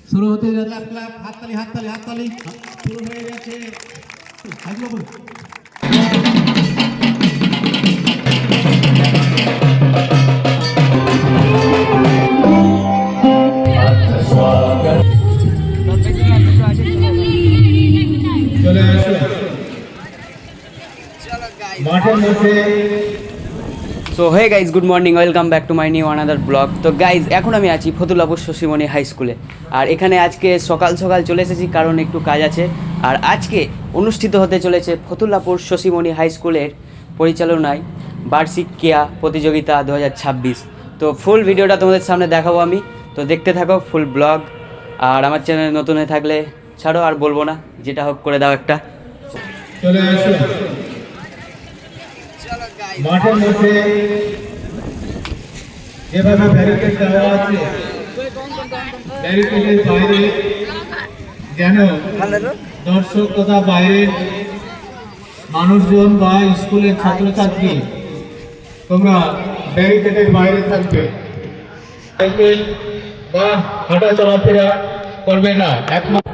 শুরু হতে যাচ্ছে, হাততালি হাততালি হাততালি শুরু হয়ে গেছে। চলে আসো মাঠের মধ্যে। So hey guys, good morning, welcome back to my new another blog. তো গাইজ, এখন আমি আছি ফতুল্লাপুর শশীমণি হাই স্কুলে। আর এখানে আজকে সকাল সকাল চলে এসেছি কারণ একটু কাজ আছে। আর আজকে অনুষ্ঠিত হতে চলেছে ফতুল্লাপুর শশীমণি হাই স্কুলের পরিচালনায় বার্ষিক ক্রীড়া প্রতিযোগিতা 2026। তো ফুল ভিডিওটা তোমাদের সামনে দেখাবো আমি, তো দেখতে থাকো ফুল ব্লগ। আর আমার চ্যানেল নতুন হয়ে থাকলে ছাড়ো, আর বলবো না, যেটা হোক করে দাও একটা। চলে আসো মাঠের মধ্যে। যেভাবে ব্যারিকেড দেওয়া আছে, ব্যারিকেডের বাইরে যেন দর্শক তথা বাইরের মানুষজন বা স্কুলের ছাত্রছাত্রী তোমরা ব্যারিকেডের বাইরে থাকবে, সাইকেল বা হাঁটা চলাফেরা করবে না। একমাত্র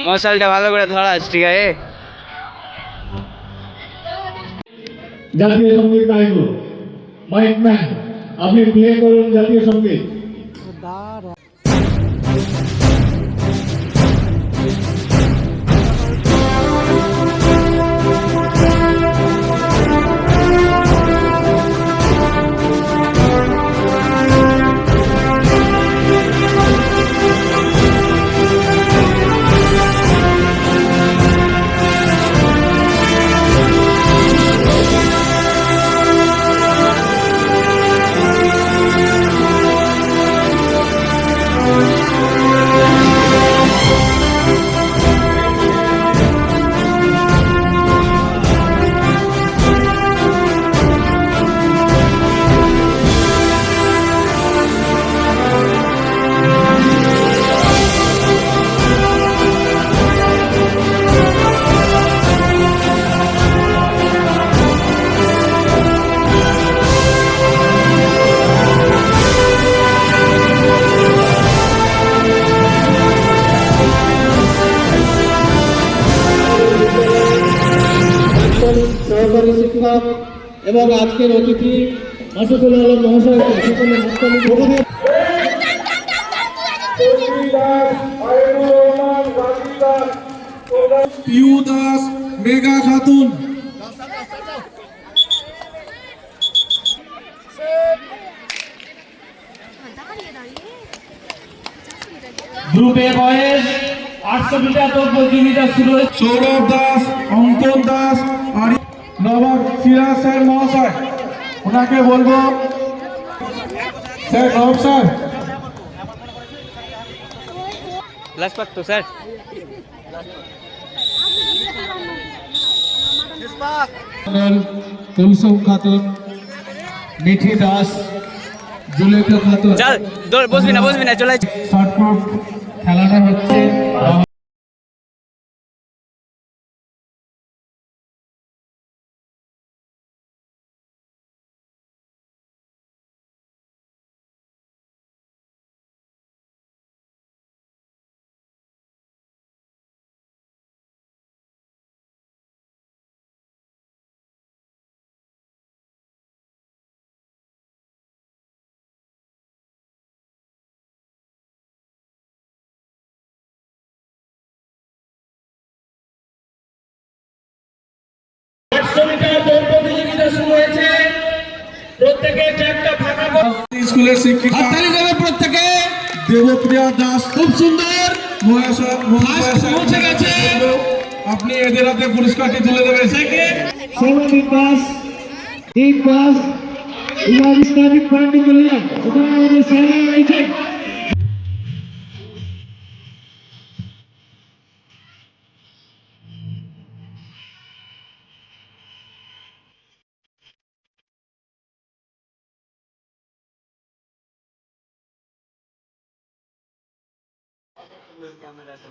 মশালটা ভালো করে ধরাস, ঠিক আছে? জাতীয় সঙ্গীত গাইব। মাইক ম্যান, আপনি প্লে করুন জাতীয় সঙ্গীত। সহকারী শিক্ষক এবং আজকের অতিথি মাসুদুল আলম মহাশয়কে সকলে পিউ দাস, মেঘা খাতুন, গ্রুপে বয়েজ 800 মিটার দৌড় প্রতিযোগিতা শুরু হয়েছে। সৌরভ দাস, অঙ্কন দাস, নবাব সিরাজ স্যার মহাশয়, ওনাকে বলবো স্যার। নবাব স্যার, লাস্ট পাক তো স্যার। কুলসুম খাতুন, মিঠি দাস, জুলেখা খাতুন। চল, বসবি না, চলে শর্টপুট খেলানো হচ্ছে। স্কুলের শিক্ষিকা প্রত্যেকে দেবপ্রিয়া দাস, খুব সুন্দর পৌঁছে গেছে। আপনি এদের হাতে পুরস্কারটি তুলে দেবেন। সৌমিক দাস, দীপ দাস, ইসলামিক ফাউন্ডেশন ক্যামেরাতে